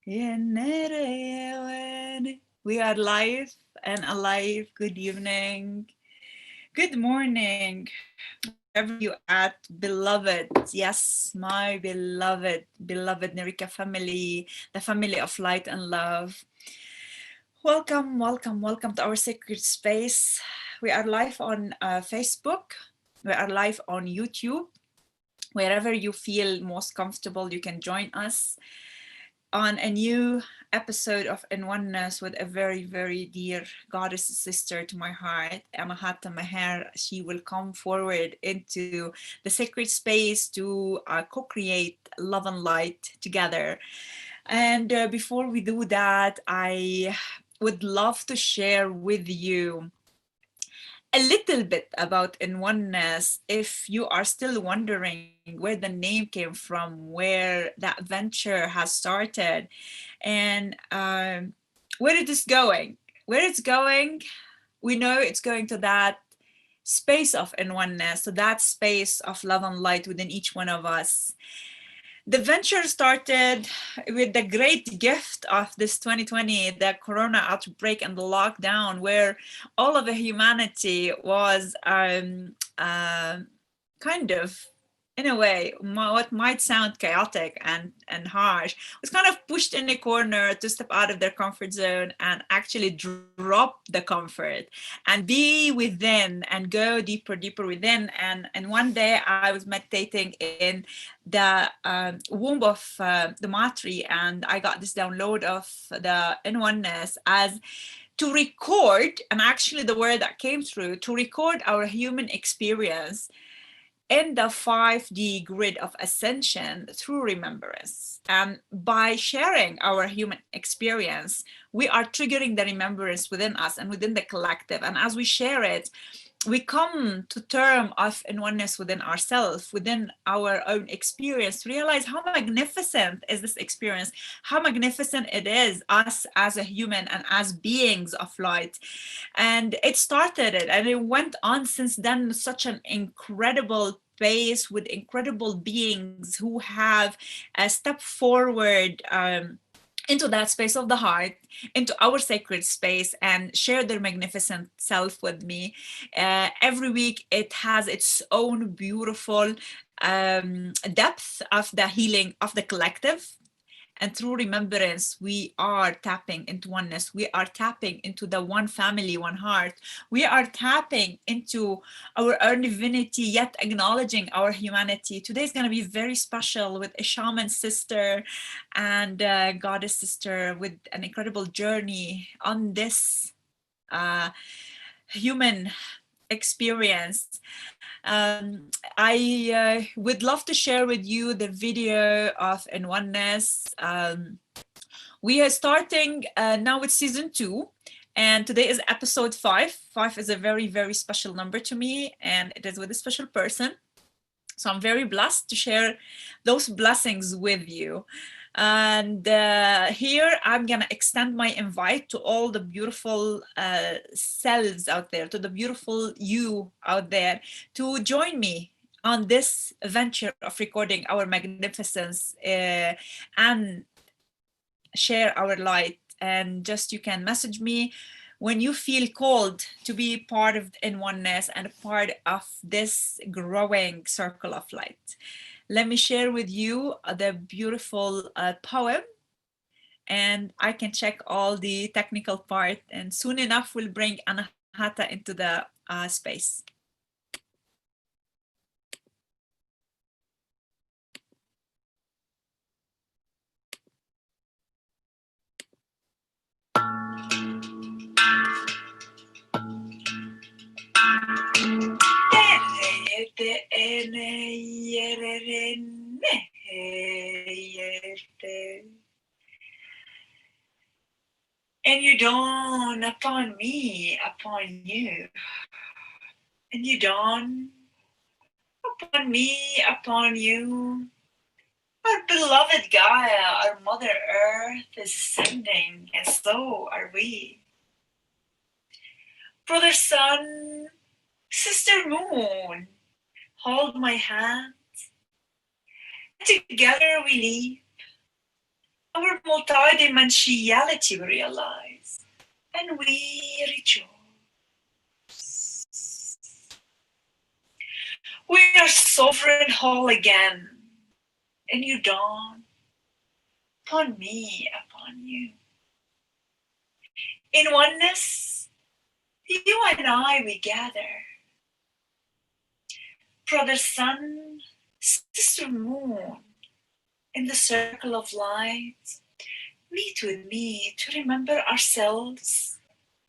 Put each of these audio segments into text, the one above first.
We are live and alive. Good evening. Good morning, wherever you at, beloved. Yes, my beloved Nerika family, the family of light and love. Welcome, welcome, welcome to our sacred space. We are live on Facebook. We are live on YouTube. Wherever you feel most comfortable, you can join us on a new episode of In Oneness with a very, very dear goddess sister to my heart, Anahata Meher. She will come forward into the sacred space to co-create love and light together. And before we do that, I would love to share with you a little bit about In Oneness if you are still wondering where the name came from, where that venture has started, and where it is going. Where it's going, we know it's going to that space of In Oneness, so that space of love and light within each one of us. The venture started with the great gift of this 2020, the corona outbreak and the lockdown, where all of the humanity was kind of, in a way, what might sound chaotic and harsh, was kind of pushed in a corner to step out of their comfort zone and actually drop the comfort and be within and go deeper, deeper within. And one day I was meditating in the womb of the Matri, and I got this download of the In Oneness as to record, and actually the word that came through, to record our human experience in the 5D grid of ascension through remembrance. And by sharing our human experience, we are triggering the remembrance within us and within the collective. And as we share it, we come to term of in oneness within ourselves, within our own experience, to realize how magnificent is this experience, how magnificent it is, us as a human and as beings of light. And it started it, and it went on since then, such an incredible pace with incredible beings who have stepped forward into that space of the heart, into our sacred space, and share their magnificent self with me. Every week it has its own beautiful depth of the healing of the collective. And through remembrance, we are tapping into oneness. We are tapping into the one family, one heart. We are tapping into our own divinity, yet acknowledging our humanity. Today is going to be very special with a shaman sister and a goddess sister with an incredible journey on this human experience. I would love to share with you the video of In Oneness. We are starting now with season 2, and today is episode 5. 5 is a very, very special number to me, and it is with a special person. So I'm very blessed to share those blessings with you. And here I'm going to extend my invite to all the beautiful selves out there, to the beautiful you out there, to join me on this venture of recording our magnificence and share our light. And just you can message me when you feel called to be part of In Oneness and a part of this growing circle of light. Let me share with you the beautiful poem, and I can check all the technical part, and soon enough we'll bring Anahata into the space. And you dawn upon me, upon you. And you dawn upon me, upon you. Our beloved Gaia, our Mother Earth, is ascending, and so are we. Brother Sun, Sister Moon, hold my hand. Together we leap our multidimensionality we realize, and we rejoice. We are sovereign whole again, and you dawn upon me, upon you. In oneness, you and I we gather. Brother sun, sister moon, in the circle of light, meet with me to remember ourselves,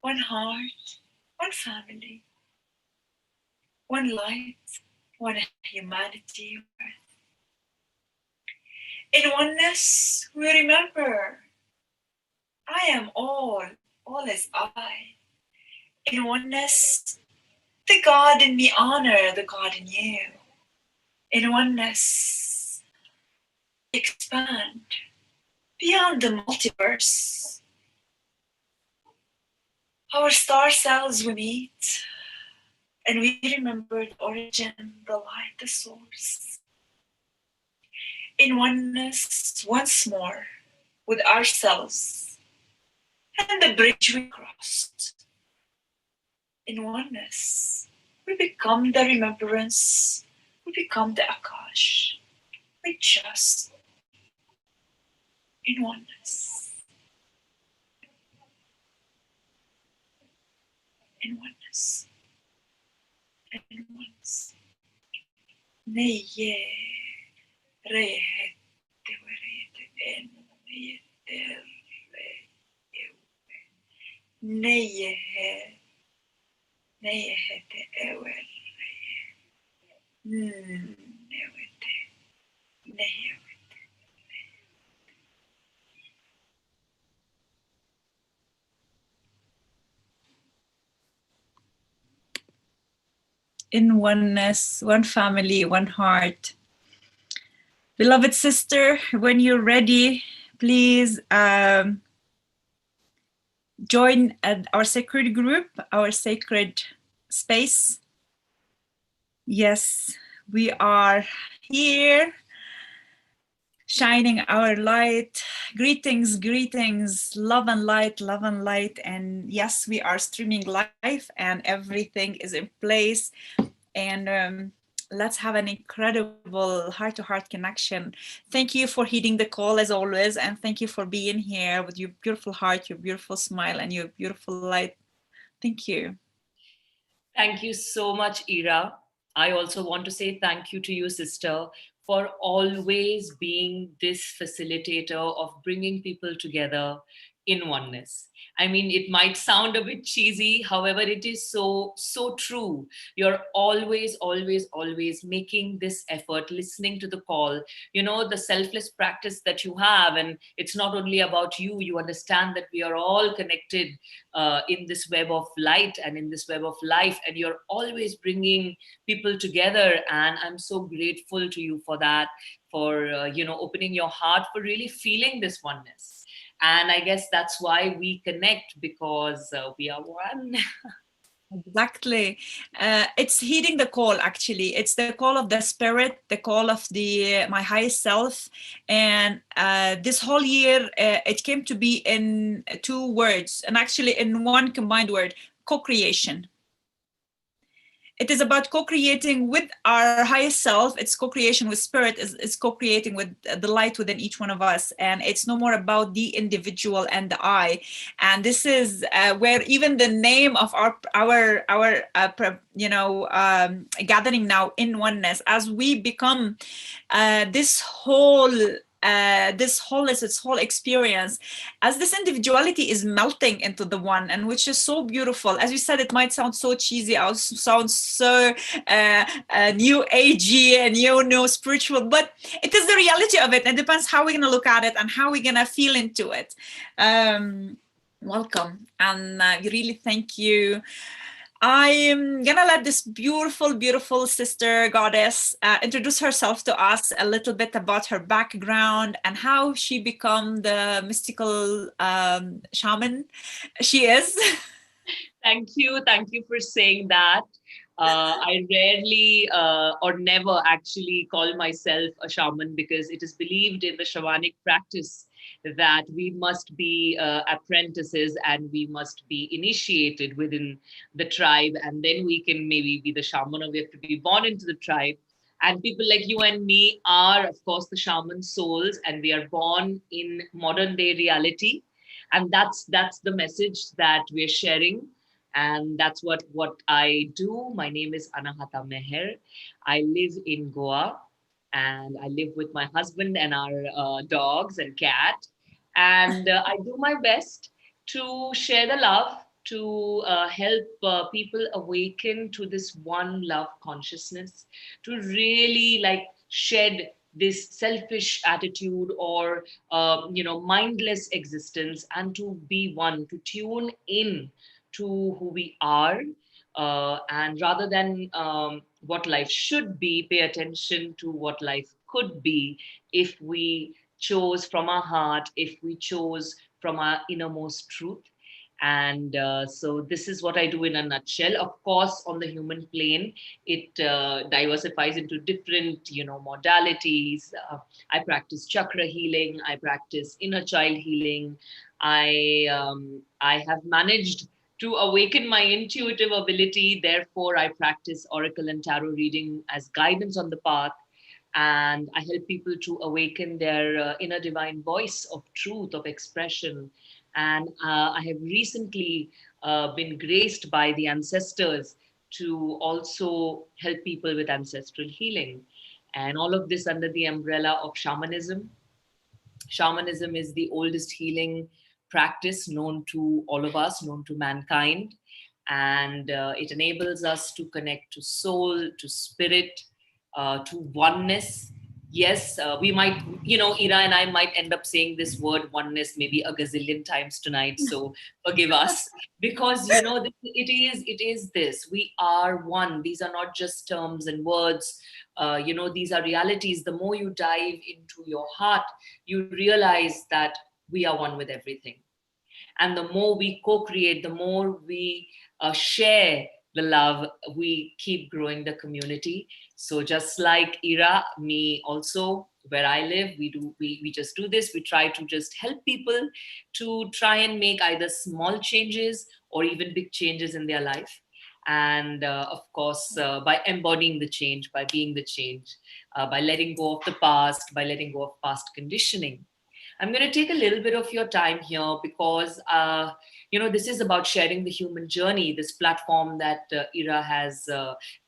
one heart, one family, one light, one humanity. In oneness, we remember I am all is I. In oneness, the God in me honor the God in you. In oneness, expand beyond the multiverse. Our star cells we meet, and we remember the origin, the light, the source. In oneness, once more, with ourselves, and the bridge we crossed. In oneness, we become the remembrance, we become the Akash. We just in oneness. In oneness. In oneness. Neye rehete werete en neye neye neyehete ewer newete neye. In oneness, one family, one heart. Beloved sister, when you're ready, please join our sacred group, our sacred space. Yes, we are here shining our light. Greetings, greetings, love and light, love and light. And yes, we are streaming live and everything is in place. And let's have an incredible heart-to-heart connection. Thank you for heeding the call as always, and thank you for being here with your beautiful heart, your beautiful smile, and your beautiful light. Thank you. Thank you so much, Ira. I also want to say thank you to you, sister, for always being this facilitator of bringing people together in oneness. I mean, it might sound a bit cheesy, however, it is so true. You're always making this effort, listening to the call, you know, the selfless practice that you have. And it's not only about you, you understand that we are all connected in this web of light and in this web of life, and you're always bringing people together. And I'm so grateful to you for that, for opening your heart, for really feeling this oneness. And I guess that's why we connect, because we are one. Exactly. It's heeding the call, actually. It's the call of the spirit, the call of my highest self. And this whole year, it came to be in two words, and actually in one combined word: co-creation. It is about co-creating with our highest self. It's co-creation with spirit. It's co-creating with the light within each one of us. And it's no more about the individual and the I. And this is where even the name of our gathering now in oneness, as we become this wholeness, its whole experience, as this individuality is melting into the one, and which is so beautiful. As you said, it might sound so cheesy, or sound so new agey and spiritual, but it is the reality of it. It depends how we're gonna look at it and how we're gonna feel into it. Welcome, and really thank you. I'm gonna let this beautiful sister goddess introduce herself to us, a little bit about her background and how she become the mystical shaman she is. Thank you for saying that. I rarely or never actually call myself a shaman, because it is believed in the shamanic practice that we must be apprentices and we must be initiated within the tribe, and then we can maybe be the shaman, or we have to be born into the tribe. And people like you and me are, of course, the shaman souls, and we are born in modern day reality. And that's the message that we're sharing. And that's what I do. My name is Anahata Meher. I live in Goa, and I live with my husband and our dogs and cat. And I do my best to share the love, to help people awaken to this one love consciousness, to really like shed this selfish attitude or mindless existence, and to be one, to tune in to who we are, and rather than what life should be, pay attention to what life could be if we chose from our heart, if we chose from our innermost truth. And so this is what I do in a nutshell. Of course, on the human plane, it diversifies into different, modalities. I practice chakra healing. I practice inner child healing. I have managed to awaken my intuitive ability. Therefore, I practice oracle and tarot reading as guidance on the path. And I help people to awaken their inner divine voice of truth, of expression. And I have recently been graced by the ancestors to also help people with ancestral healing. And all of this under the umbrella of shamanism. Shamanism is the oldest healing practice known to all of us, known to mankind. And it enables us to connect to soul, to spirit, to oneness. Yes, we might, Ira and I might end up saying this word oneness maybe a gazillion times tonight. So forgive us, because it is this. We are one. These are not just terms and words. These are realities. The more you dive into your heart, you realize that we are one with everything. And the more we co-create, the more we share the love, we keep growing the community. So just like Ira, me also, where I live, we just do this. We try to just help people to try and make either small changes or even big changes in their life. And of course, by embodying the change, by being the change, by letting go of the past, by letting go of past conditioning. I'm going to take a little bit of your time here because, this is about sharing the human journey, this platform that Ira has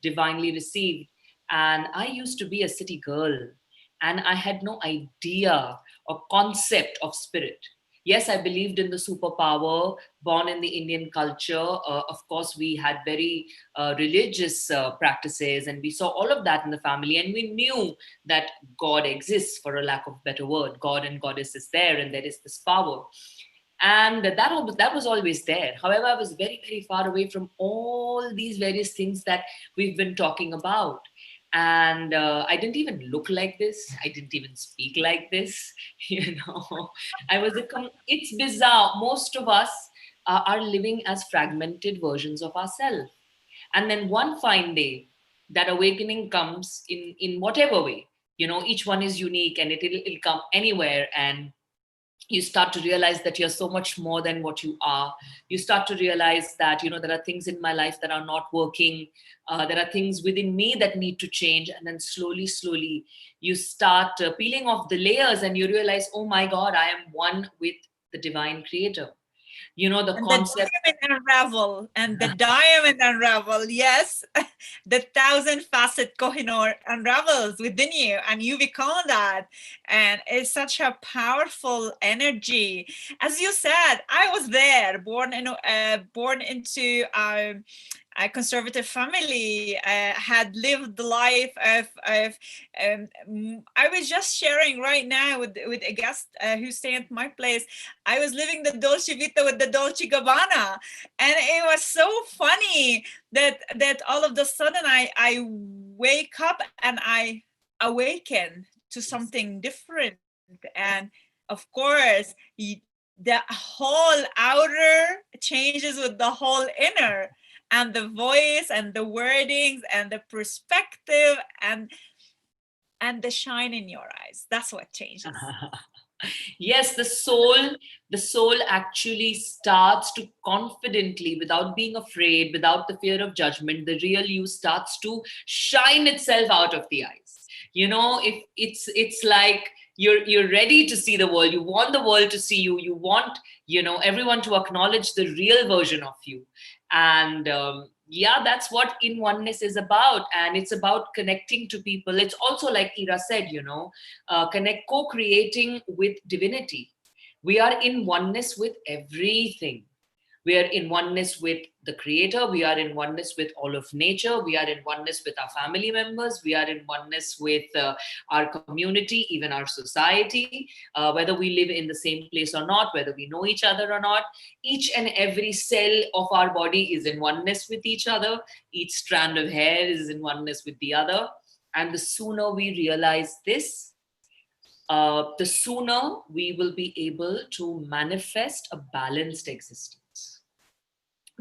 divinely received. And I used to be a city girl, and I had no idea or concept of spirit. Yes, I believed in the superpower born in the Indian culture. Of course, we had very religious practices, and we saw all of that in the family. And we knew that God exists, for a lack of better word. God and goddess is there, and there is this power. And that was always there. However, I was very, very far away from all these various things that we've been talking about. And I didn't even look like this. I didn't even speak like this. I was it's bizarre. Most of us are living as fragmented versions of ourselves. And then one fine day, that awakening comes in whatever way. Each one is unique, and it'll come anywhere. And you start to realize that you're so much more than what you are. You start to realize that there are things in my life that are not working. There are things within me that need to change. And then slowly you start peeling off the layers, and you realize, oh my god, I am one with the divine creator. The And the concept. diamond unravel, and the diamond unravel. Yes, the thousand facet Kohinoor unravels within you, and you become that. And it's such a powerful energy. As you said, I was there, born into a conservative family, had lived the life of I was just sharing right now with a guest who's staying at my place. I was living the Dolce Vita with the Dolce Gabbana, and it was so funny that all of a sudden I wake up and I awaken to something different. And of course, the whole outer changes with the whole inner, and the voice and the wordings and the perspective and the shine in your eyes. That's what changes. Yes, the soul actually starts to confidently, without being afraid, without the fear of judgment, the real you starts to shine itself out of the eyes. If it's like you're ready to see the world, you want the world to see you, you want, everyone to acknowledge the real version of you. And yeah, that's what in oneness is about. And it's about connecting to people. It's also like Ira said, co-creating with divinity. We are in oneness with everything. We are in oneness with the creator. We are in oneness with all of nature. We are in oneness with our family members. We are in oneness with our community, even our society, whether we live in the same place or not, whether we know each other or not. Each and every cell of our body is in oneness with each other. Each strand of hair is in oneness with the other. And the sooner we realize this, the sooner we will be able to manifest a balanced existence.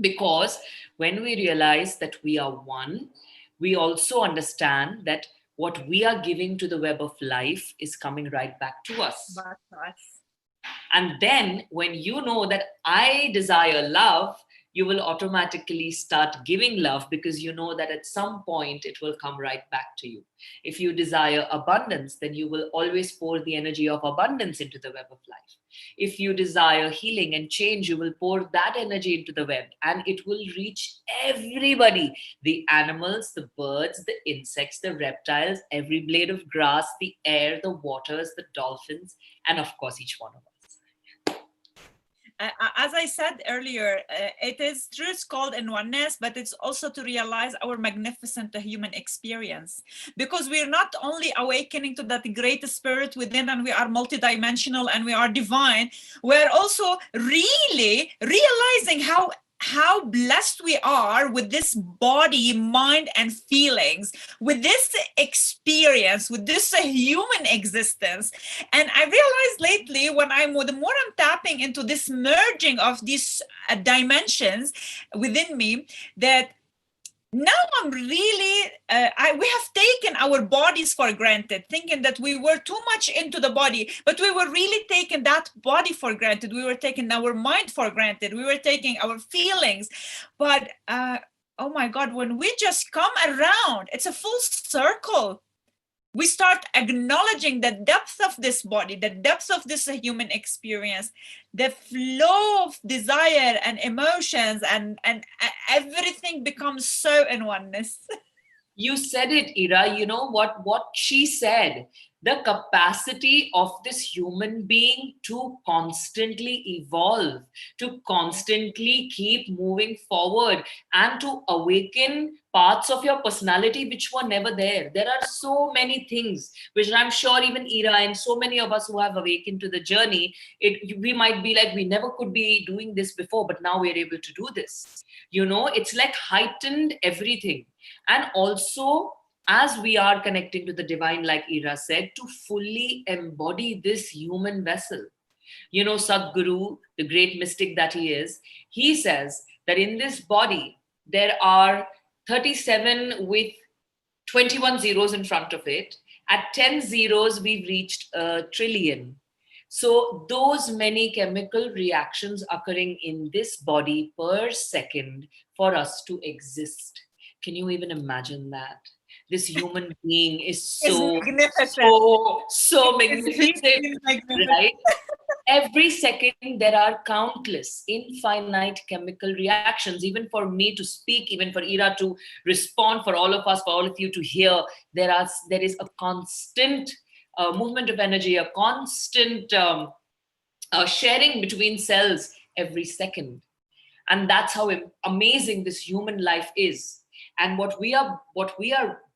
Because when we realize that we are one, we also understand that what we are giving to the web of life is coming right back to us. But us. And then when you know that I desire love, you will automatically start giving love, because you know that at some point it will come right back to you. If you desire abundance, then you will always pour the energy of abundance into the web of life. If you desire healing and change, you will pour that energy into the web, and it will reach everybody: the animals, the birds, the insects, the reptiles, every blade of grass, the air, the waters, the dolphins, and of course, each one of us. As I said earlier, it is truth called in oneness, but it's also to realize our magnificent human experience, because we're not only awakening to that great spirit within, and we are multidimensional and we are divine. We're also really realizing how blessed we are with this body, mind, and feelings, with this experience, with this human existence. And I realized lately, the more I'm tapping into this merging of these dimensions within me, that now I'm really, we have taken our bodies for granted, thinking that we were too much into the body, but we were really taking that body for granted. We were taking our mind for granted. We were taking our feelings. But oh my God, when we just come around, it's a full circle. We start acknowledging the depth of this body, the depth of this human experience, the flow of desire and emotions, and everything becomes so in oneness. You said it, Ira. You know what she said. The capacity of this human being to constantly evolve, to constantly keep moving forward, and to awaken parts of your personality which were never there. There are so many things which I'm sure even Ira and so many of us who have awakened to the journey, we might be like, we never could be doing this before, but now we're able to do this. It's like heightened everything. And also, as we are connecting to the divine, like Ira said, to fully embody this human vessel. Sadhguru, the great mystic that he is, he says that in this body, there are 37 with 21 zeros in front of it. At 10 zeros, we've reached a trillion. So, those many chemical reactions occurring in this body per second for us to exist. Can you even imagine that? This human being is It's so, magnificent. so, so It's magnificent, really magnificent. right? Every second, there are countless infinite chemical reactions. Even for me to speak, even for Ira to respond, for all of us, for all of you to hear, there is a constant movement of energy, a constant sharing between cells every second. And that's how amazing this human life is. And what we are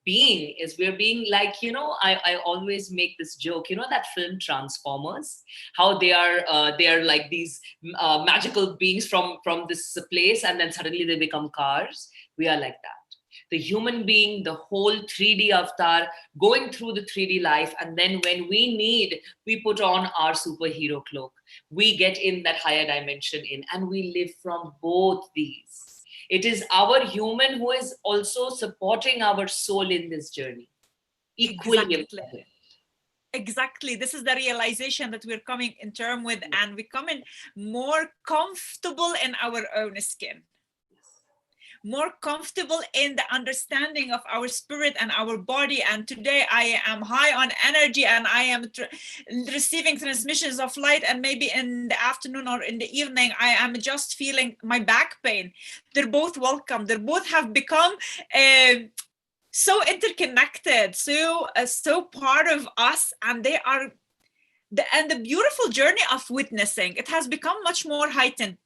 being is, we're being like, I always make this joke, that film Transformers, how they are like these magical beings from this place, and then suddenly they become cars. We are like that, the human being, the whole 3D avatar, going through the 3D life. And then when we need, we put on our superhero cloak. We get in that higher dimension and we live from both these. It is our human who is also supporting our soul in this journey, equally Exactly. important. Exactly. This is the realization that we're coming in term with, and becoming more comfortable in our own skin, more comfortable in the understanding of our spirit and our body. And today I am high on energy, and I am receiving transmissions of light, and maybe in the afternoon or in the evening I am just feeling my back pain. They're both welcome. They both have become so interconnected, so part of us, and they are the beautiful journey of witnessing, it has become much more heightened.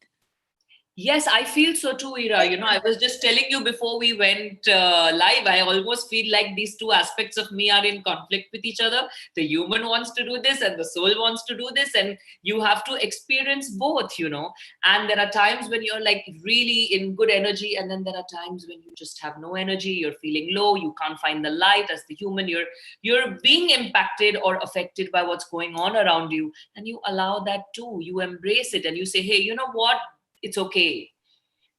Yes, I feel so too, Ira. I was just telling you before we went live, I almost feel like these two aspects of me are in conflict with each other. The human wants to do this and the soul wants to do this, and you have to experience both. And there are times when you're like really in good energy, and then there are times when you just have no energy, you're feeling low, you can't find the light. As the human, you're being impacted or affected by what's going on around you, and you allow that too. You embrace it and you say, hey, you know what? It's okay.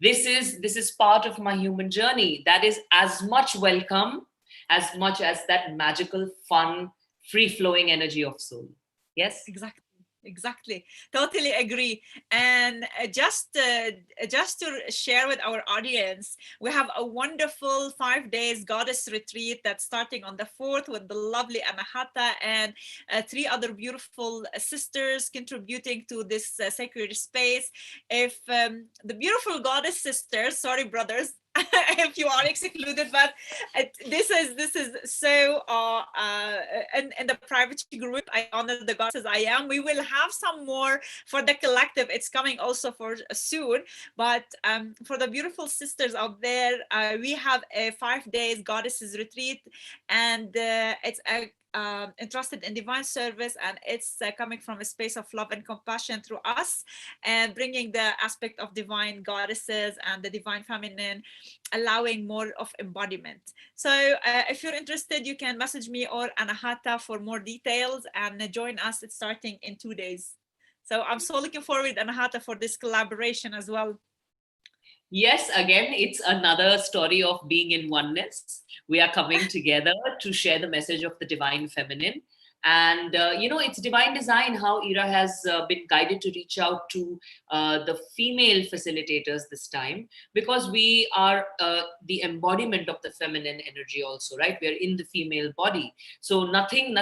This is part of my human journey. That is as much welcome as much as that magical, fun, free flowing energy of soul. Yes. Exactly. Exactly. Totally agree. And just to share with our audience, we have a wonderful 5 days goddess retreat that's starting on the 4th with the lovely Anahata and three other beautiful sisters contributing to this sacred space. If the beautiful goddess sisters, sorry brothers, if you are excluded, but this is so in the private group I honor the goddesses I am. We will have some more for the collective. It's coming also for soon, but for the beautiful sisters out there, we have a 5 days goddesses retreat, and it's a entrusted in divine service, and it's coming from a space of love and compassion through us, and bringing the aspect of divine goddesses and the divine feminine, allowing more of embodiment. So if you're interested, you can message me or Anahata for more details, and join us. It's starting in 2 days. So I'm so looking forward, Anahata, for this collaboration as well. Yes, again, it's another story of being in oneness. We are coming together to share the message of the divine feminine. And, it's divine design how Ira has been guided to reach out to the female facilitators this time, because we are the embodiment of the feminine energy also, right? We are in the female body. So nothing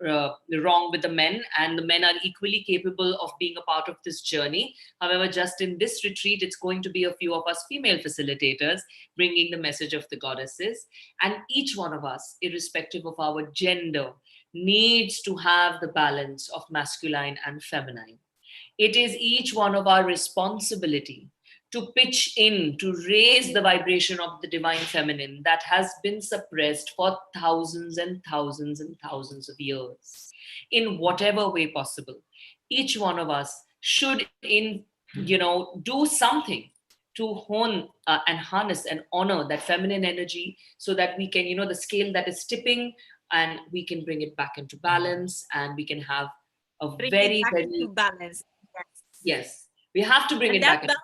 wrong with the men, and the men are equally capable of being a part of this journey. However, just in this retreat, it's going to be a few of us female facilitators bringing the message of the goddesses. And each one of us, irrespective of our gender, needs to have the balance of masculine and feminine. It is each one of our responsibility to pitch in, to raise the vibration of the divine feminine that has been suppressed for thousands and thousands and thousands of years, in whatever way possible. Each one of us should, do something to hone and harness and honor that feminine energy, so that we can, the scale that is tipping, and we can bring it back into balance, and we can have a Bring it very, back into very, balance. Yes. yes, we have to bring And it that back into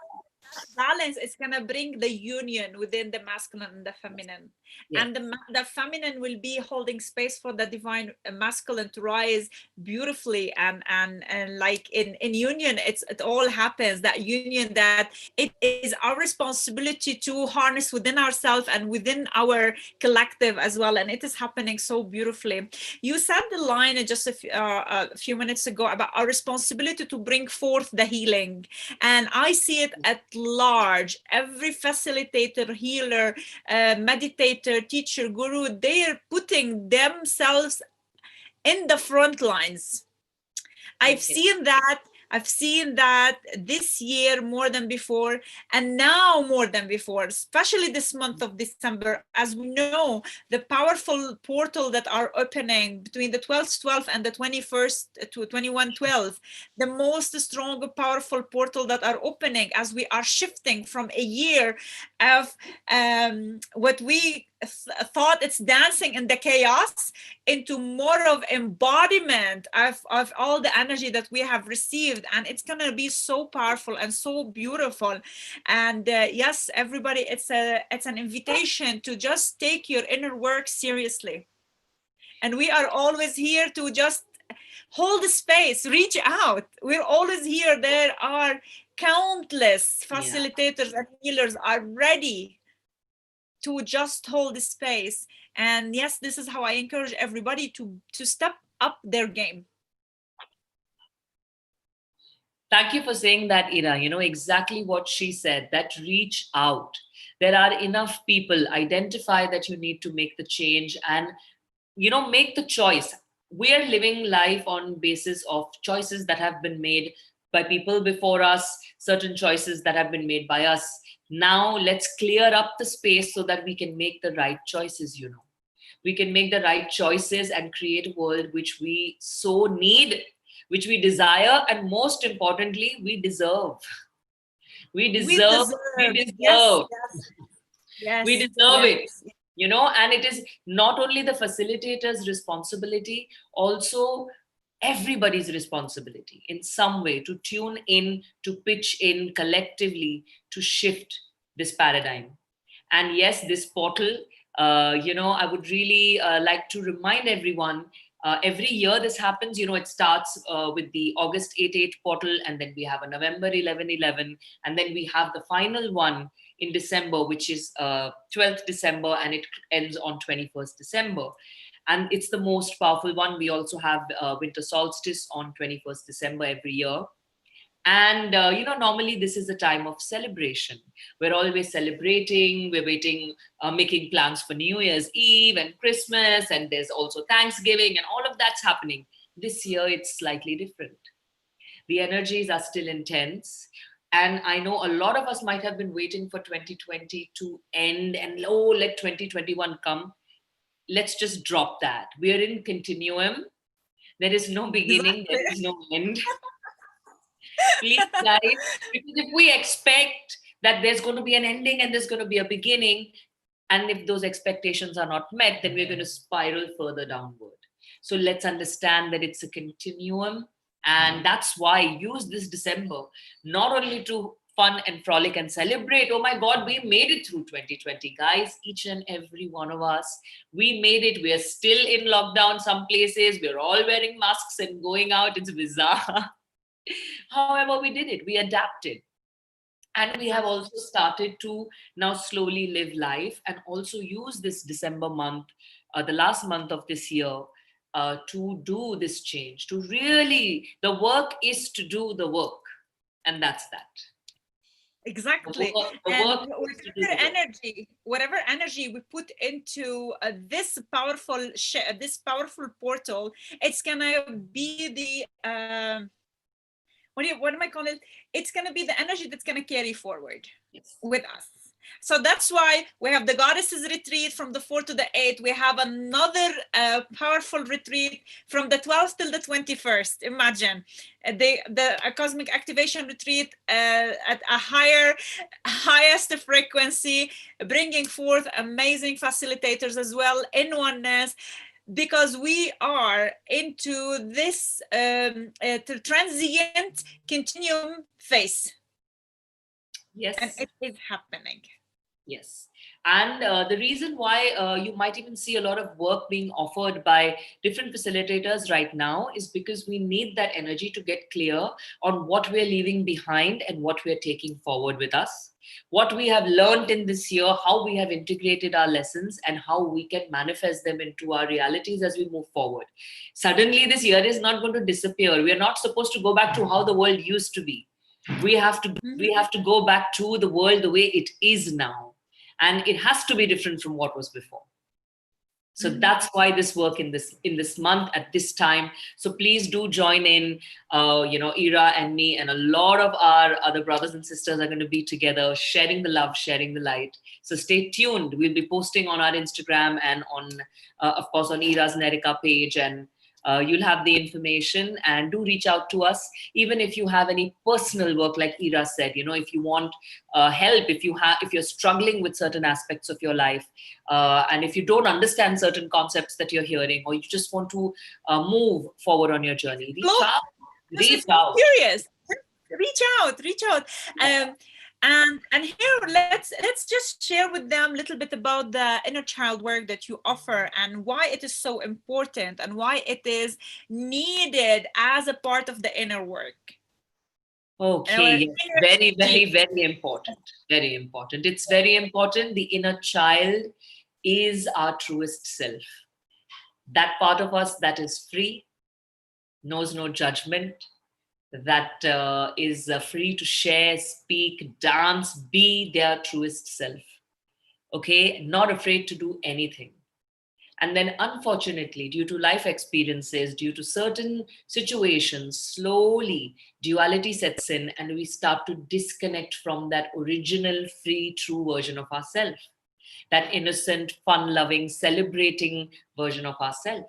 balance is going to bring the union within the masculine and the feminine, yes. and the feminine will be holding space for the divine masculine to rise beautifully, and like in union, it all happens, that union, that it is our responsibility to harness within ourselves and within our collective as well, and it is happening so beautifully. You said the line just a few minutes ago about our responsibility to bring forth the healing, and I see it at large. Every facilitator, healer, meditator, teacher, guru, they are putting themselves in the front lines. I've Okay. seen that. I've seen that this year more than before, and now more than before, especially this month of December. As we know, the powerful portal that are opening between the 12th 12th and the 21st to 21/12, the most strong, powerful portal that are opening as we are shifting from a year of what we thought it's dancing in the chaos into more of embodiment of all the energy that we have received, and it's going to be so powerful and so beautiful. And yes, everybody, it's an invitation to just take your inner work seriously. And we are always here to just hold the space, reach out. We're always here. There are countless facilitators and healers are ready to just hold the space. And yes, this is how I encourage everybody to step up their game. Thank you for saying that, Ira. You know exactly what she said, that reach out. There are enough people. Identify that you need to make the change and, make the choice. We are living life on basis of choices that have been made by people before us, certain choices that have been made by us. Now let's clear up the space so that we can make the right choices. We can make the right choices and create a world which we so need, which we desire, and most importantly, we deserve. We deserve, we Yes, deserve, yes, we yes, deserve it. yes. And it is not only the facilitator's responsibility, also everybody's responsibility in some way to tune in, to pitch in collectively to shift this paradigm. And yes, this portal, I would really like to remind everyone, every year this happens. It starts with the August 8/8 portal, and then we have a November 11/11, and then we have the final one in December, which is 12th December, and it ends on 21st December. And it's the most powerful one. We also have winter solstice on 21st December every year. And, normally this is a time of celebration. We're always celebrating, we're waiting, making plans for New Year's Eve and Christmas, and there's also Thanksgiving, and all of that's happening. This year, it's slightly different. The energies are still intense. And I know a lot of us might have been waiting for 2020 to end and, oh, let 2021 come. Let's just drop that. We are in continuum. There is no beginning, Exactly. there is no end. Please, guys, because if we expect that there's going to be an ending and there's going to be a beginning, and if those expectations are not met, then we're going to spiral further downward. So let's understand that it's a continuum. And that's why use this December not only to fun and frolic and celebrate. Oh my God, we made it through 2020, guys. Each and every one of us, we made it. We are still in lockdown some places. We're all wearing masks and going out. It's bizarre. However, we did it. We adapted. And we have also started to now slowly live life and also use this December month, the last month of this year, to do this change. To really, the work is to do the work. And that's that. Exactly. The And work is to do the work. whatever energy we put into this powerful portal, it's gonna be the what am I calling it? It's gonna be the energy that's gonna carry forward with us. So that's why we have the goddesses retreat from the 4th to the 8th. We have another powerful retreat from the 12th till the 21st. Imagine the cosmic activation retreat at a highest frequency, bringing forth amazing facilitators as well in oneness, because we are into this transient continuum phase. Yes. And it is happening. Yes. And the reason why you might even see a lot of work being offered by different facilitators right now is because we need that energy to get clear on what we're leaving behind and what we're taking forward with us, what we have learned in this year, how we have integrated our lessons, and how we can manifest them into our realities as we move forward. Suddenly, this year is not going to disappear. We are not supposed to go back to how the world used to be. We have to go back to the world the way it is now, and it has to be different from what was before. So that's why this work in this month at this time. So please do join in. Ira and me and a lot of our other brothers and sisters are going to be together, sharing the love, sharing the light. So stay tuned. We'll be posting on our Instagram and on, of course, on Ira's Nerika page, and you'll have the information. And do reach out to us, even if you have any personal work, like Ira said. If you want help, if you're struggling with certain aspects of your life, and if you don't understand certain concepts that you're hearing, or you just want to move forward on your journey, reach out. Curious. Reach out. Yeah. And here let's just share with them a little bit about the inner child work that you offer, and why it is so important, and why it is needed as a part of the inner work and our Okay, yes, inner very, very, journey. very important. Very important. It's very important. The inner child is our truest self. That part of us that is free, knows no judgment, that is free to share, speak, dance, be their truest self. Okay, not afraid to do anything. And then, unfortunately, due to life experiences, due to certain situations, slowly duality sets in and we start to disconnect from that original, free, true version of ourselves, that innocent, fun loving, celebrating version of ourselves.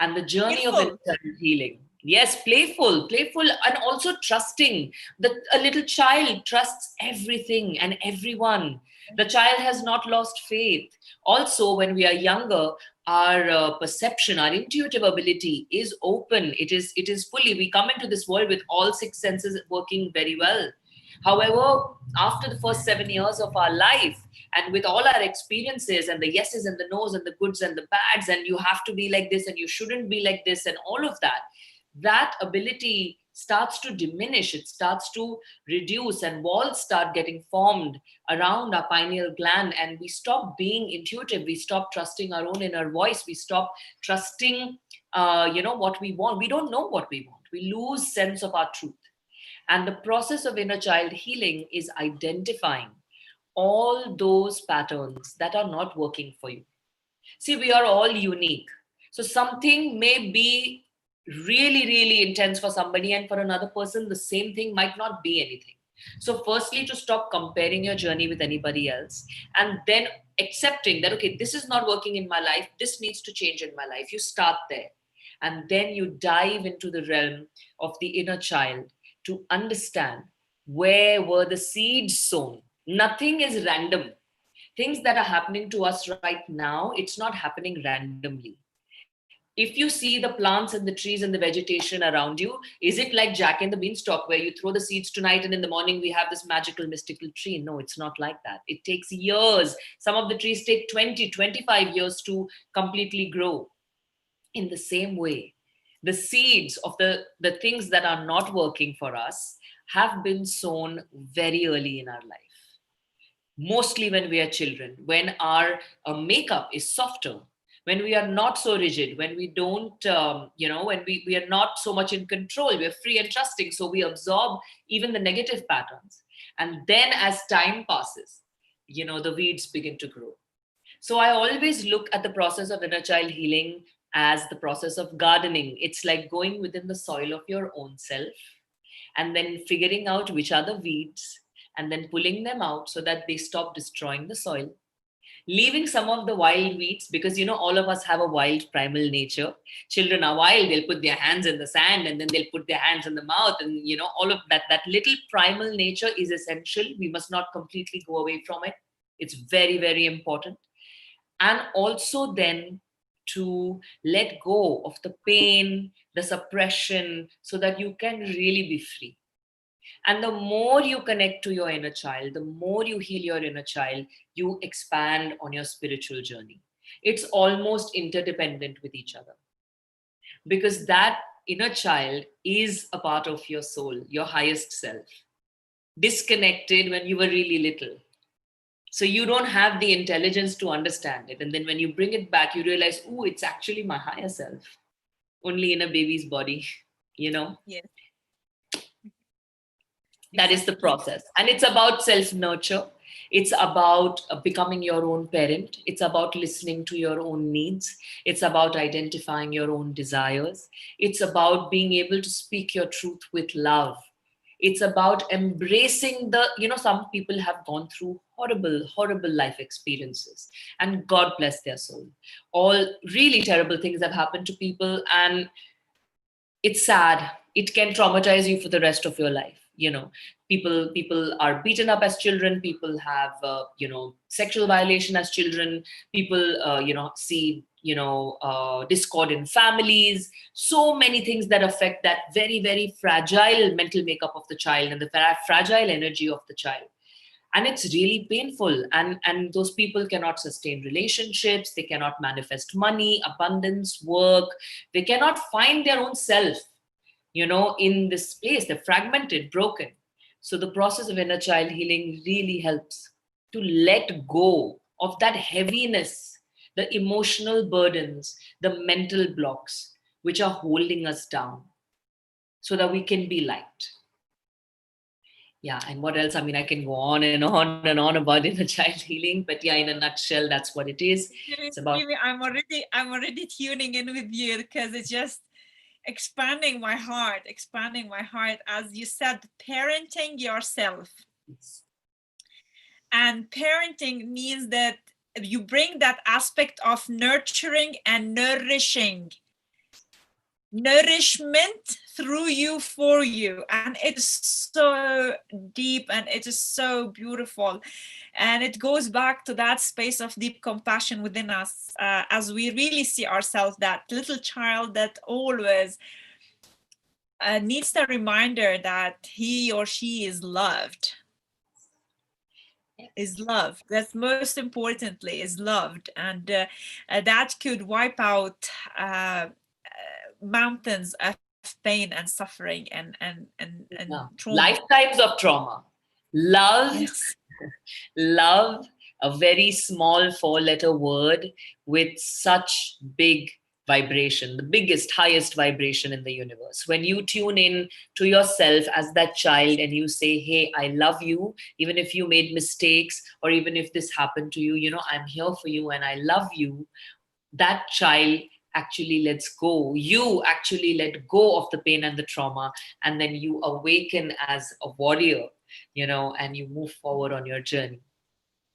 And the journey of inner Beautiful. child healing. Yes, playful, and also trusting. That a little child trusts everything and everyone. The child has not lost faith. Also, when we are younger, our perception, our intuitive ability is open. It is fully. We come into this world with all six senses working very well. However, after the first 7 years of our life, and with all our experiences and the yeses and the nos and the goods and the bads, and you have to be like this and you shouldn't be like this, and all of that, that ability starts to diminish, it starts to reduce, and walls start getting formed around our pineal gland, and we stop being intuitive, we stop trusting our own inner voice, we stop trusting what we want. We don't know what we want, we lose sense of our truth. And the process of inner child healing is identifying all those patterns that are not working for you. See, we are all unique. So something may be really, really intense for somebody, and for another person, the same thing might not be anything. So, firstly, to stop comparing your journey with anybody else, and then accepting that, okay, this is not working in my life, this needs to change in my life. You start there. And then you dive into the realm of the inner child to understand where were the seeds sown. Nothing is random. Things that are happening to us right now, it's not happening randomly. If you see the plants and the trees and the vegetation around you, is it like Jack and the Beanstalk where you throw the seeds tonight and in the morning we have this magical mystical tree? No, it's not like that. It takes years. Some of the trees take 20, 25 years to completely grow. In the same way, the seeds of the things that are not working for us have been sown very early in our life, mostly when we are children, when our makeup is softer, when we are not so rigid, when we don't, when we are not so much in control, we're free and trusting. So we absorb even the negative patterns. And then as time passes, the weeds begin to grow. So I always look at the process of inner child healing as the process of gardening. It's like going within the soil of your own self and then figuring out which are the weeds and then pulling them out so that they stop destroying the soil, leaving some of the wild weeds, because all of us have a wild primal nature. Children are wild, they'll put their hands in the sand and then they'll put their hands in the mouth, and all of that little primal nature is essential. We must not completely go away from it. It's very, very important. And also then to let go of the pain, the suppression, so that you can really be free. And the more you connect to your inner child, the more you heal your inner child, you expand on your spiritual journey. It's almost interdependent with each other, because that inner child is a part of your soul, your highest self, disconnected when you were really little. So you don't have the intelligence to understand it. And then when you bring it back, you realize, oh, it's actually my higher self, only in a baby's body, you know? Yes, That is the exactly. process. And it's about self nurture. It's about becoming your own parent. It's about listening to your own needs. It's about identifying your own desires. It's about being able to speak your truth with love. It's about embracing some people have gone through horrible, horrible life experiences, and God bless their soul. All really terrible things have happened to people, and it's sad. It can traumatize you for the rest of your life. People are beaten up as children. People have sexual violation as children. People see discord in families. So many things that affect that very, very fragile mental makeup of the child and the fragile energy of the child. And it's really painful, and those people cannot sustain relationships, they cannot manifest money, abundance, work, they cannot find their own self, in this place. They're fragmented, broken. So the process of inner child healing really helps to let go of that heaviness, the emotional burdens, the mental blocks which are holding us down, so that we can be light. Yeah, and what else? I mean, I can go on and on and on about inner child healing, but yeah, in a nutshell, that's what it is. It's about Jimmy, I'm already tuning in with you because it's just expanding my heart. As you said, parenting yourself. And parenting means that you bring that aspect of nurturing and nourishment through you, for you, and it is so deep and it is so beautiful, and it goes back to that space of deep compassion within us, as we really see ourselves, that little child that always needs the reminder that he or she is loved. Is loved. That's most importantly, is loved, and that could wipe out mountains of pain and suffering and trauma. lifetimes of trauma. Love, Yes. love, a very small four-letter word with such big vibration, the biggest, highest vibration in the universe. When you tune in to yourself as that child and you say, hey, I love you, even if you made mistakes or even if this happened to you, I'm here for you and I love you, that child actually lets go. You actually let go of the pain and the trauma, and then you awaken as a warrior, and you move forward on your journey.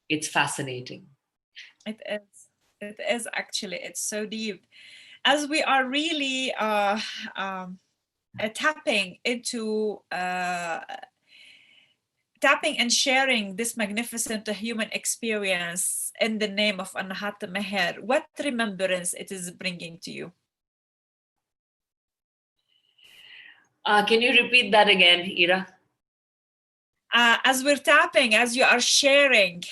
It's fascinating. It is. It is actually. It's so deep. As we are really tapping into tapping and sharing this magnificent human experience in the name of Anahata Meher, what remembrance it is bringing to you? Can you repeat that again, Ira? As we're tapping, as you are sharing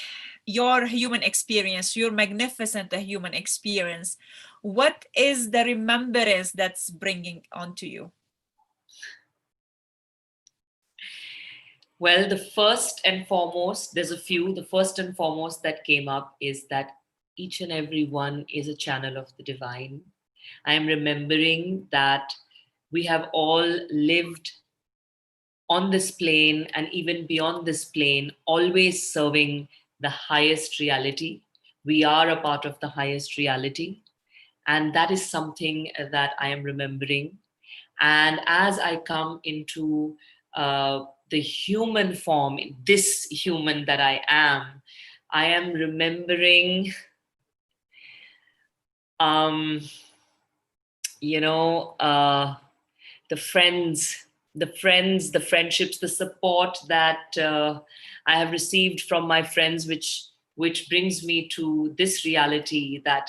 your human experience, your magnificent human experience, what is the remembrance that's bringing onto you? Well, the first and foremost, there's a few. The first and foremost that came up is that each and every one is a channel of the divine. I am remembering that we have all lived on this plane and even beyond this plane, always serving the highest reality. We are a part of the highest reality. And that is something that I am remembering. And as I come into the human form, this human that I am remembering, um, you know, uh, the friendships, the support that I have received from my friends, which brings me to this reality that,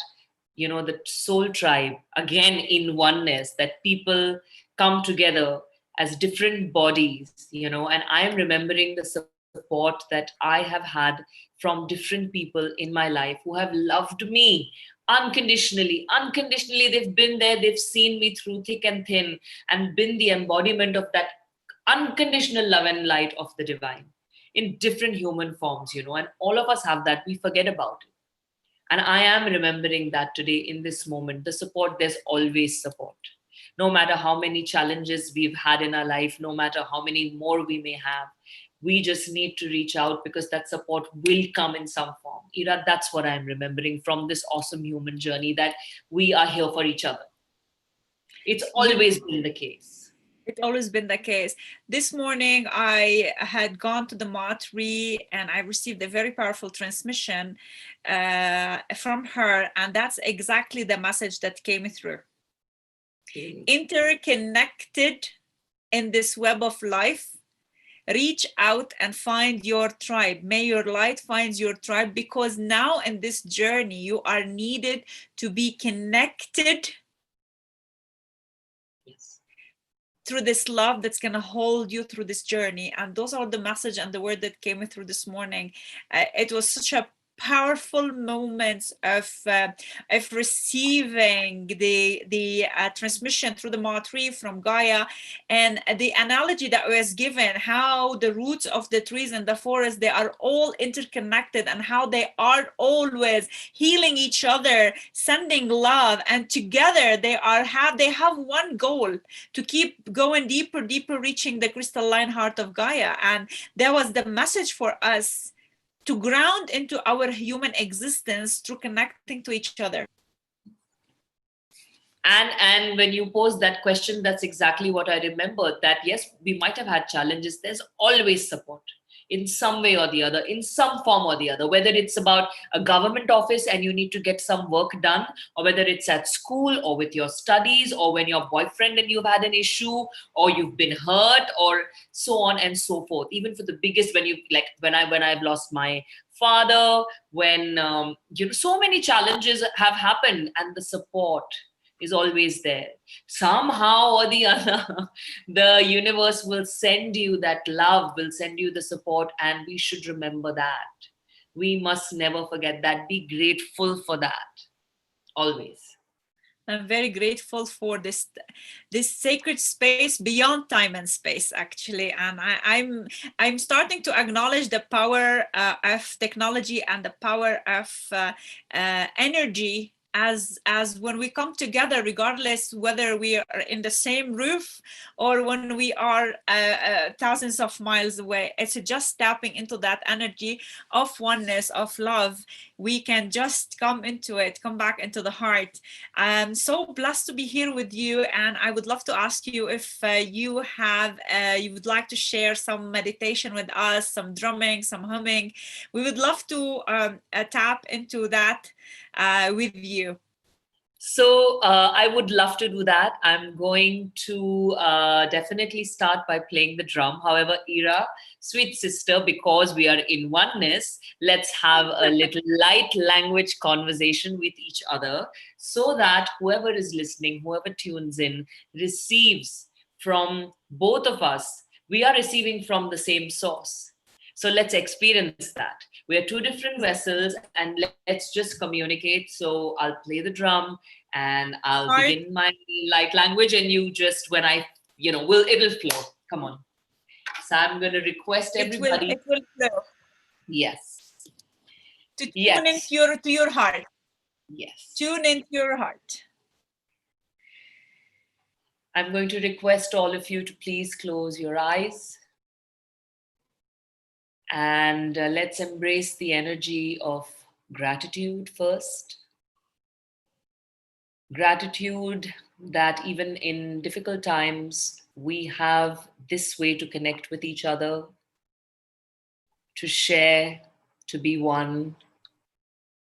the soul tribe, again in oneness, that people come together as different bodies, and I am remembering the support that I have had from different people in my life who have loved me unconditionally. They've been there, they've seen me through thick and thin, and been the embodiment of that unconditional love and light of the divine in different human forms, and all of us have that. We forget about it. And I am remembering that today in this moment, the support, there's always support. No matter how many challenges we've had in our life, no matter how many more we may have, we just need to reach out because that support will come in some form. Ira, that's what I'm remembering from this awesome human journey, that we are here for each other. It's always been the case. It's always been the case. This morning, I had gone to the Matri and I received a very powerful transmission from her. And that's exactly the message that came through. Interconnected in this web of life, reach out and find your tribe. May your light find your tribe, because now in this journey, you are needed to be connected. Yes. through this love that's going to hold you through this journey. And those are the message and the word that came through this morning. It was such a powerful moments of receiving the transmission through the Ma tree from Gaia, and the analogy that was given, how the roots of the trees and the forest, they are all interconnected, and how they are always healing each other, sending love, and together they have one goal: to keep going deeper, deeper, reaching the crystalline heart of Gaia. And that was the message for us, to ground into our human existence through connecting to each other. And when you posed that question, that's exactly what I remembered, that yes, we might have had challenges. There's always support in some way or the other, in some form or the other, whether it's about a government office and you need to get some work done, or whether it's at school or with your studies, or when your boyfriend and you've had an issue, or you've been hurt, or so on and so forth. Even for the biggest, when I've lost my father, when so many challenges have happened, and the support is always there. Somehow or the other, the universe will send you that love, will send you the support, and we should remember that. We must never forget that. Be grateful for that, always. I'm very grateful for this sacred space beyond time and space, actually. And I'm starting to acknowledge the power of technology and the power of energy, as when we come together, regardless whether we are in the same roof or when we are thousands of miles away. It's just tapping into that energy of oneness, of love. We can just come into it, come back into the heart. I'm so blessed to be here with you, and I would love to ask you if you would like to share some meditation with us, some drumming, some humming. We would love to tap into that with you. So I would love to do that. I'm going to definitely start by playing the drum. However, Ira, sweet sister, because we are in oneness, let's have a little light language conversation with each other, so that whoever is listening, whoever tunes in, receives from both of us. We are receiving from the same source. So let's experience that. We are two different vessels, and let's just communicate. So I'll play the drum and I'll Heart. begin my light language, and you just, when it'll flow. Come on. So I'm going to request everybody. It will flow. Yes. To tune Yes. to your heart. Yes. Tune into your heart. I'm going to request all of you to please close your eyes. And let's embrace the energy of gratitude first. Gratitude that even in difficult times, we have this way to connect with each other, to share, to be one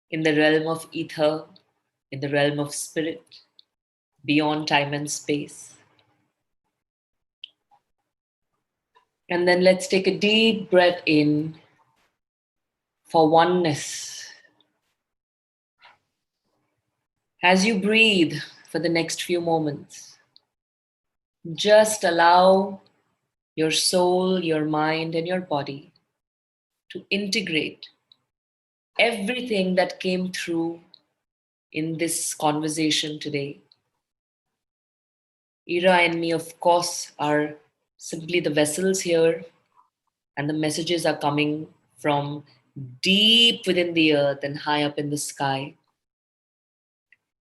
in the realm of ether, in the realm of spirit, beyond time and space. And then let's take a deep breath in for oneness. As you breathe for the next few moments, just allow your soul, your mind, and your body to integrate everything that came through in this conversation today. Ira and me, of course, are simply the vessels here, and the messages are coming from deep within the earth and high up in the sky.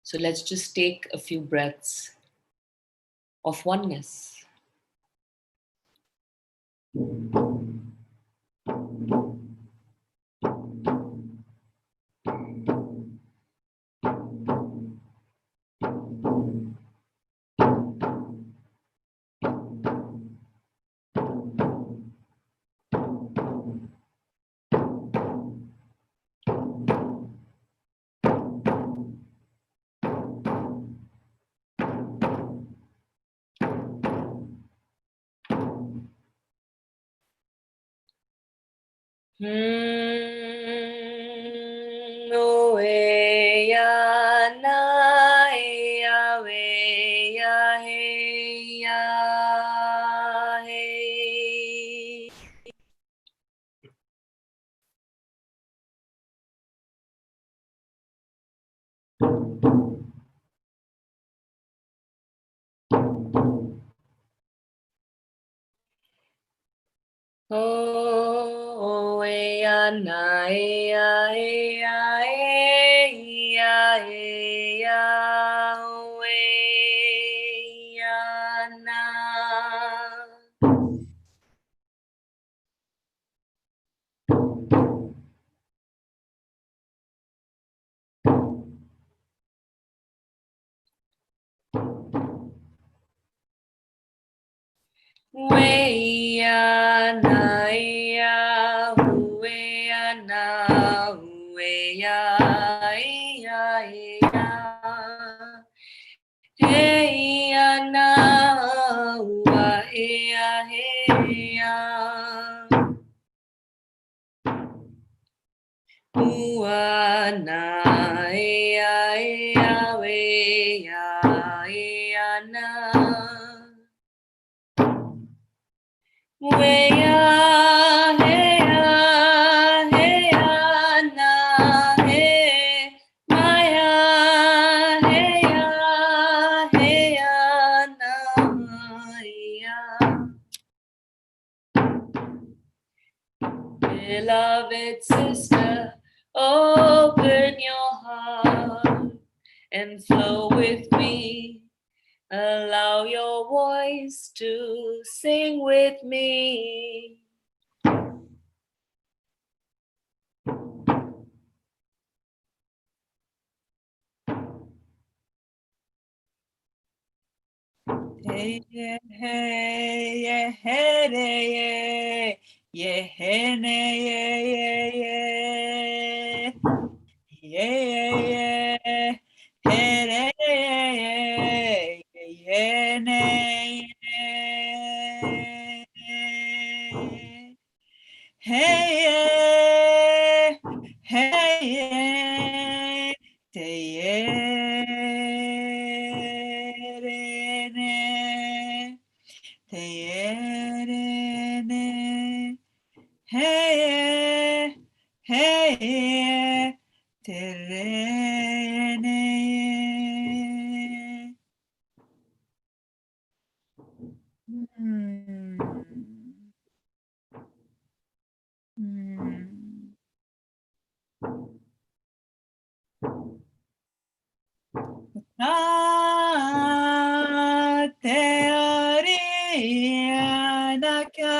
So let's just take a few breaths of oneness. Oh, ya, na, ya, we, ya, hey, ya. Oh, ya na, ya, ya, ya, ya, ya na. We ya na ya we ya na we ya ya hey ya na wa ya hey ya wa na ya ya we ya na we ya hey ya na hey maya hey ya na ya. Beloved sister, open your heart and flow with me. Allow your voice to sing with me. Hey, yeah, hey, yeah, hey, yeah, hey, yeah, yeah, yeah, yeah, hey, yeah, hey, hey, Teyerene, teyerene, hey, hey, terene. Hmm. Hmm. Teorianaka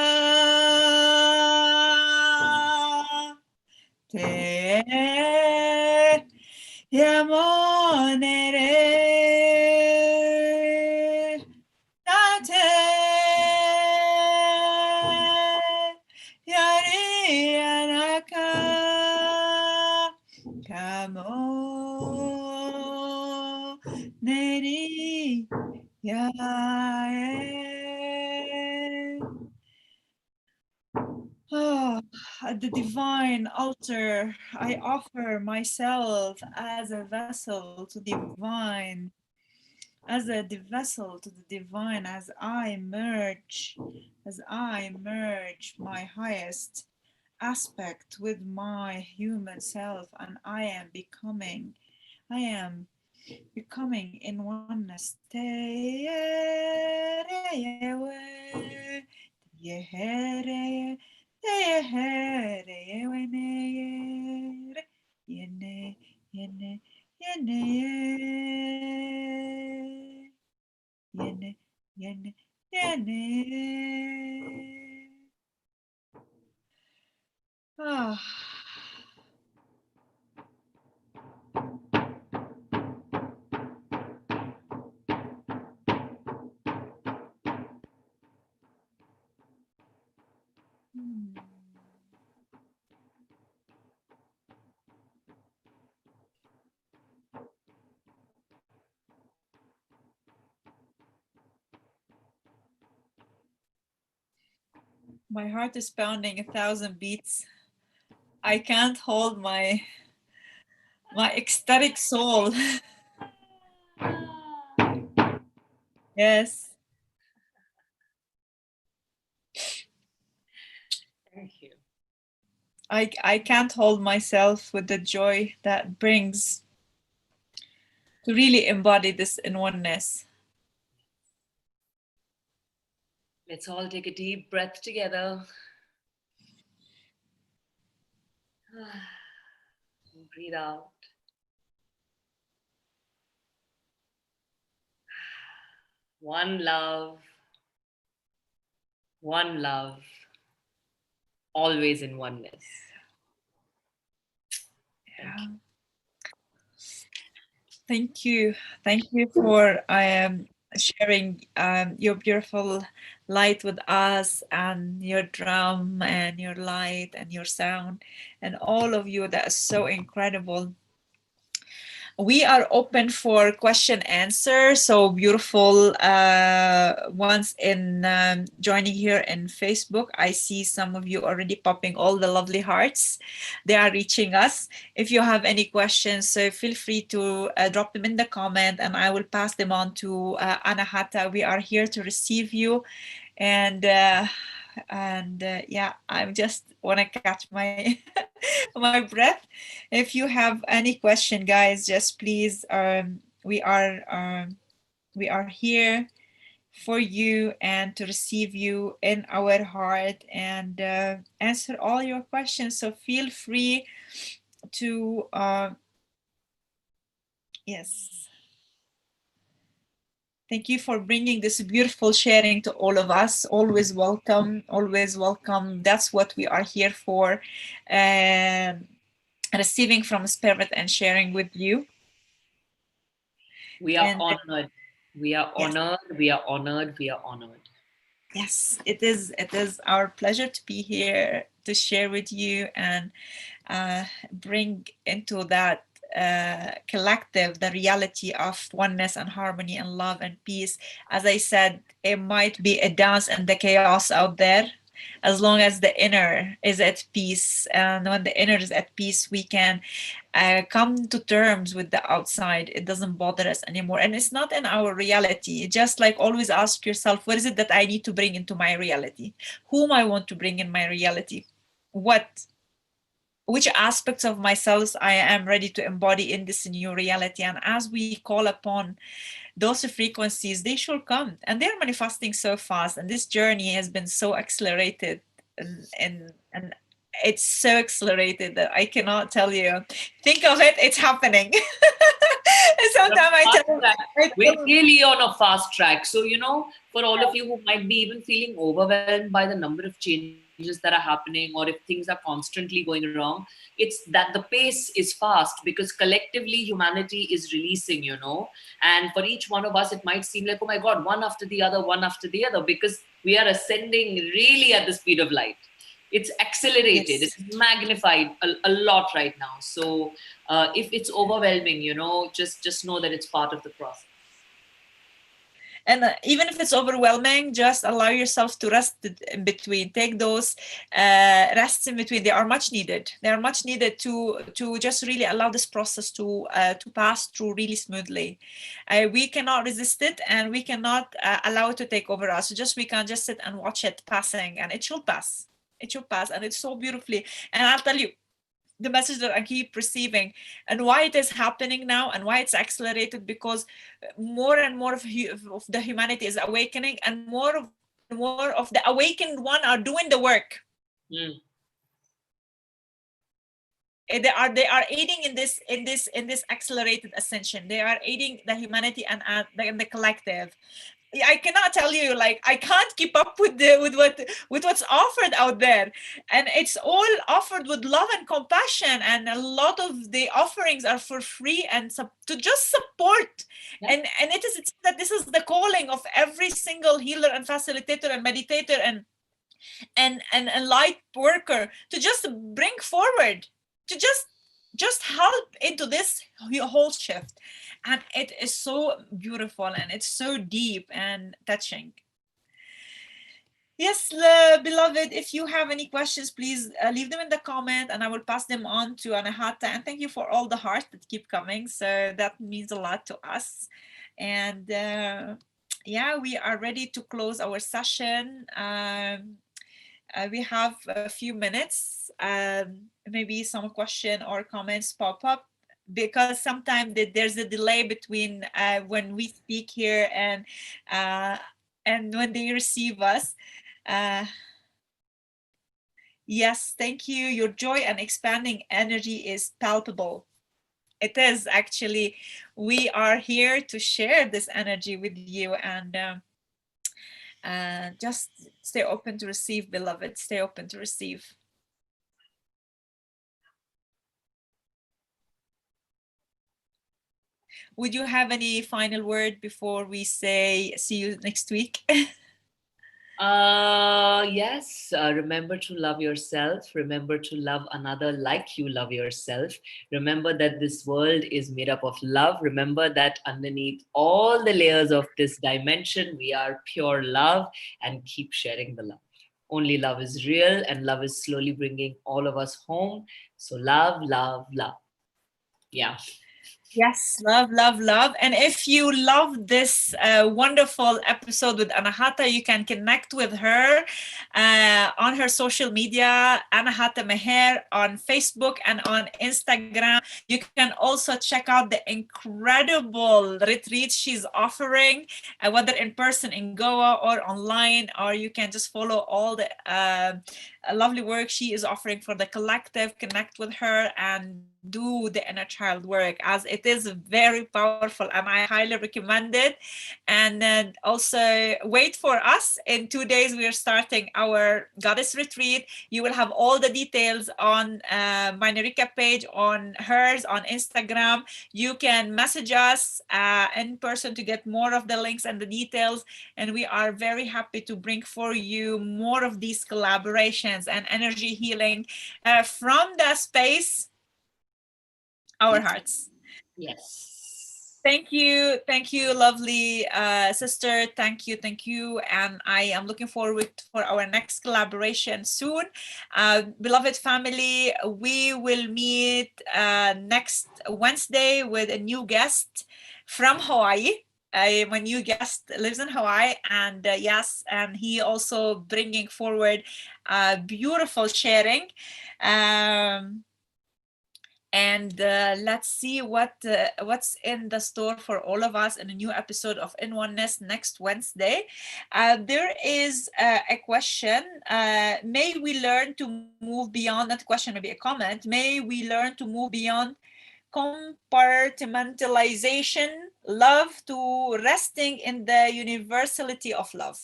te yamonere tate yarianaka kamo neri yae. Oh, at the divine altar, I offer myself as a vessel to divine, vessel to the divine, as I merge my highest aspect with my human self, and I am becoming in oneness. Ah. My heart is pounding 1,000 beats. I can't hold my ecstatic soul. Yes. Thank you. I can't hold myself with the joy that brings to really embody this in oneness. Let's all take a deep breath together. Breathe out. One love, one love, always in oneness. Thank you. Yeah. Thank you. Thank you for sharing your beautiful light with us, and your drum and your light and your sound and all of you. That is so incredible. We are open for question answer. So beautiful ones in joining here in Facebook. I see some of you already popping all the lovely hearts. They are reaching us. If you have any questions, so feel free to drop them in the comment, and I will pass them on to Anahata. We are here to receive you. And yeah, I just want to catch my my breath. If you have any question, guys, just please, we are here for you and to receive you in our heart, and answer all your questions. So feel free to yes. Thank you for bringing this beautiful sharing to all of us. Always welcome, always welcome. That's what we are here for. Um, Receiving from spirit and sharing with you. We are And honored. We are yes, honored. We are honored. We are honored. yes, it is. It is our pleasure to be here to share with you and bring into that collective the reality of oneness and harmony and love and peace. As I said, it might be a dance and the chaos out there. As long as the inner is at peace, and when the inner is at peace, we can come to terms with the outside. It doesn't bother us anymore, and it's not in our reality. Just like always ask yourself, what is it that I need to bring into my reality? Whom I want to bring in my reality? What which aspects of myself I am ready to embody in this new reality. And as we call upon those frequencies, they shall come, and they're manifesting so fast. And this journey has been so accelerated, and it's so accelerated that I cannot tell you. Think of it, it's happening. On a Sometimes fast track. I We're tell really on a fast track. So, for all of you who might be even feeling overwhelmed by the number of changes that are happening, or if things are constantly going wrong, it's that the pace is fast because collectively humanity is releasing. And for each one of us, it might seem like, oh my God, one after the other, one after the other, because we are ascending really at the speed of light. It's accelerated, yes. it's magnified a lot right now. So if it's overwhelming, just know that it's part of the process. And even if it's overwhelming, just allow yourself to rest in between. Take those rests in between. They are much needed. They are much needed to just really allow this process to pass through really smoothly. We cannot resist it, and we cannot allow it to take over us. Just we can just sit and watch it passing, and it should pass. It should pass, and it's so beautifully. And I'll tell you, the message that I keep receiving, and why it is happening now and why it's accelerated, because more and more of the humanity is awakening, and more of the awakened one are doing the work. Mm. They are aiding in this accelerated ascension. They are aiding the humanity and the collective. I cannot tell you, like, I can't keep up with what's offered out there, and it's all offered with love and compassion, and a lot of the offerings are for free and to just support. Yeah. And it's that this is the calling of every single healer and facilitator and meditator and light worker, to just bring forward, to just help into this whole shift. And it is so beautiful, and it's so deep and touching. Yes, beloved, if you have any questions, please leave them in the comment, and I will pass them on to Anahata. And thank you for all the hearts that keep coming. So that means a lot to us. And yeah, we are ready to close our session. We have a few minutes. Maybe some question or comments pop up, because sometimes there's a delay between when we speak here uh, and when they receive us. Uh, Yes, thank you. Your joy and expanding energy is palpable. It is actually. We are here to share this energy with you, and just stay open to receive, beloved. Stay open to receive. Would you have any final word before we say see you next week? Yes, remember to love yourself. Remember to love another like you love yourself. Remember that this world is made up of love. Remember that underneath all the layers of this dimension, we are pure love, and keep sharing the love. Only love is real, and love is slowly bringing all of us home. So, love, love, love. Yeah. Yes, love, love, love. And if you love this wonderful episode with Anahata, you can connect with her on her social media, Anahata Meher, on Facebook and on Instagram. You can also check out the incredible retreats she's offering, whether in person in Goa or online, or you can just follow all the lovely work she is offering for the collective. Connect with her and do the inner child work, as it is very powerful, and I highly recommend it. And also wait for us. In 2 days we are starting our goddess retreat. You will have all the details on my Narika page, on hers, on Instagram. You can message us in person to get more of the links and the details, and we are very happy to bring for you more of these collaborations and energy healing from the space, our hearts. Yes. Thank you, lovely sister. Thank you, and I am looking forward for our next collaboration soon. Beloved family, we will meet next Wednesday with a new guest from Hawaii. My new guest lives in Hawaii, and yes, and he also bringing forward beautiful sharing. Um, and let's see what's in the store for all of us in a new episode of In Oneness next Wednesday. There is a question. May we learn to move beyond, not a question, maybe a comment. May we learn to move beyond compartmentalization, love, to resting in the universality of love.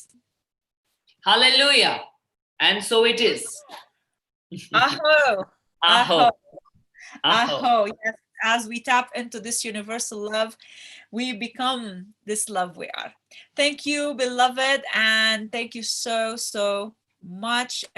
Hallelujah. And so it is. Aho, Aho. aho, Aho. aho. Yes, as we tap into this universal love, we become this love we are. Thank you, beloved, and thank you so much,